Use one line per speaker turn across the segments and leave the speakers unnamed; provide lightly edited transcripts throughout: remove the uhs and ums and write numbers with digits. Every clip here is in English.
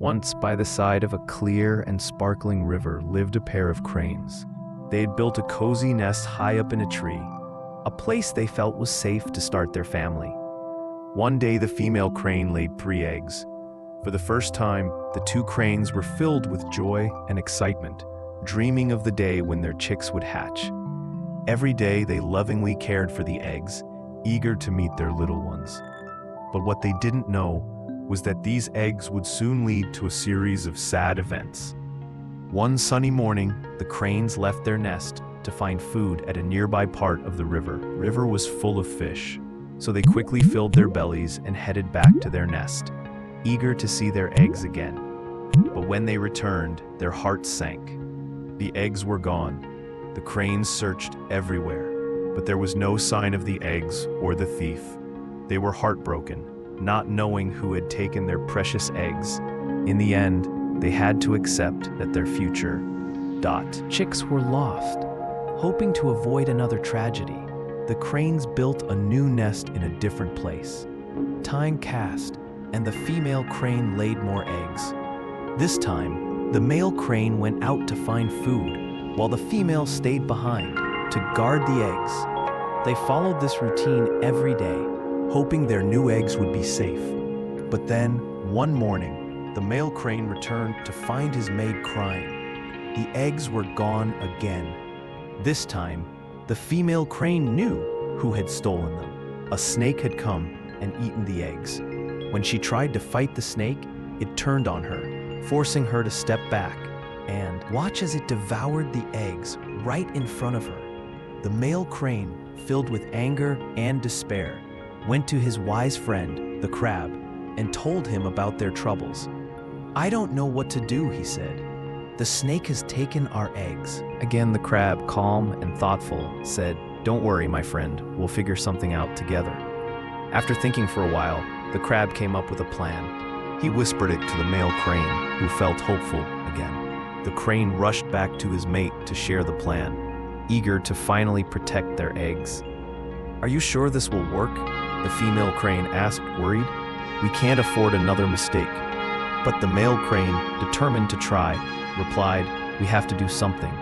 Once, by the side of a clear and sparkling river, lived a pair of cranes. They had built a cozy nest high up in a tree, a place they felt was safe to start their family. One day, the female crane laid 3 eggs. For the first time, the 2 cranes were filled with joy and excitement, dreaming of the day when their chicks would hatch. Every day, they lovingly cared for the eggs, eager to meet their little ones. But what they didn't know was that these eggs would soon lead to a series of sad events. One sunny morning, the cranes left their nest to find food at a nearby part of the river. The river was full of fish, so they quickly filled their bellies and headed back to their nest, eager to see their eggs again. But when they returned, their hearts sank. The eggs were gone. The cranes searched everywhere, but there was no sign of the eggs or the thief. They were heartbroken, not knowing who had taken their precious eggs. In the end, they had to accept that their future chicks were lost. Hoping to avoid another tragedy, the cranes built a new nest in a different place. Time passed, and the female crane laid more eggs. This time, the male crane went out to find food, while the female stayed behind to guard the eggs. They followed this routine every day, hoping their new eggs would be safe. But then, one morning, the male crane returned to find his maid crying. The eggs were gone again. This time, the female crane knew who had stolen them. A snake had come and eaten the eggs. When she tried to fight the snake, it turned on her, forcing her to step back and watch as it devoured the eggs right in front of her. The male crane, filled with anger and despair, went to his wise friend, the crab, and told him about their troubles. "I don't know what to do," he said. "The snake has taken our eggs." Again, the crab, calm and thoughtful, said, "Don't worry, my friend, we'll figure something out together." After thinking for a while, the crab came up with a plan. He whispered it to the male crane, who felt hopeful again. The crane rushed back to his mate to share the plan, eager to finally protect their eggs. "Are you sure this will work?" the female crane asked, worried. "We can't afford another mistake." But the male crane, determined to try, replied, "We have to do something."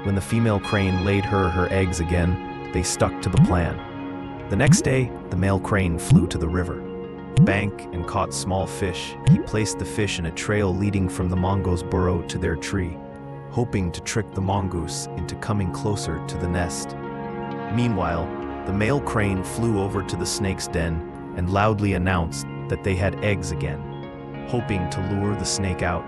When the female crane laid her eggs again, they stuck to the plan. The next day, the male crane flew to the river bank and caught small fish. He placed the fish in a trail leading from the mongoose burrow to their tree, hoping to trick the mongoose into coming closer to the nest. Meanwhile, the male crane flew over to the snake's den and loudly announced that they had eggs again, hoping to lure the snake out.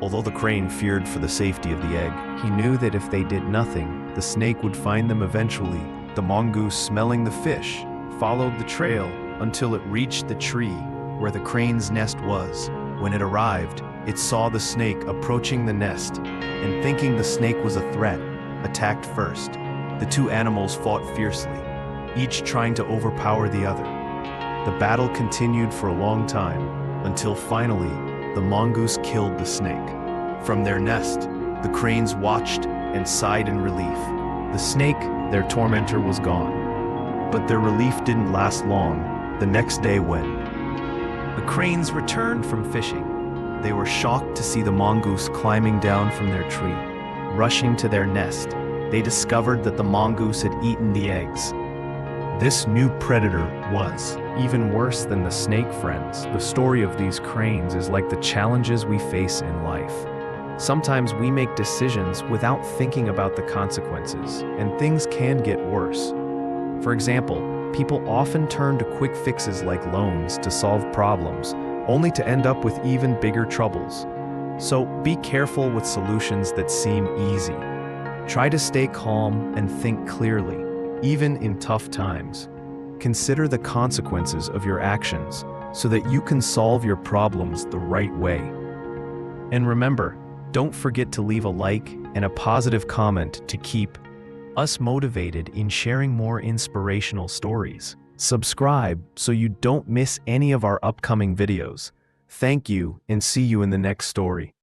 Although the crane feared for the safety of the egg, he knew that if they did nothing, the snake would find them eventually. The mongoose, smelling the fish, followed the trail until it reached the tree where the crane's nest was. When it arrived, it saw the snake approaching the nest, and thinking the snake was a threat, attacked first. The 2 animals fought fiercely, each trying to overpower the other. The battle continued for a long time, until finally, the mongoose killed the snake. From their nest, the cranes watched and sighed in relief. The snake, their tormentor, was gone. But their relief didn't last long. The next day when the cranes returned from fishing, they were shocked to see the mongoose climbing down from their tree. Rushing to their nest, they discovered that the mongoose had eaten the eggs. This new predator was even worse than the snake friends. The story of these cranes is like the challenges we face in life. Sometimes we make decisions without thinking about the consequences, and things can get worse. For example, people often turn to quick fixes like loans to solve problems, only to end up with even bigger troubles. So be careful with solutions that seem easy. Try to stay calm and think clearly, even in tough times. Consider the consequences of your actions so that you can solve your problems the right way. And remember, don't forget to leave a like and a positive comment to keep us motivated in sharing more inspirational stories. Subscribe so you don't miss any of our upcoming videos. Thank you, and see you in the next story.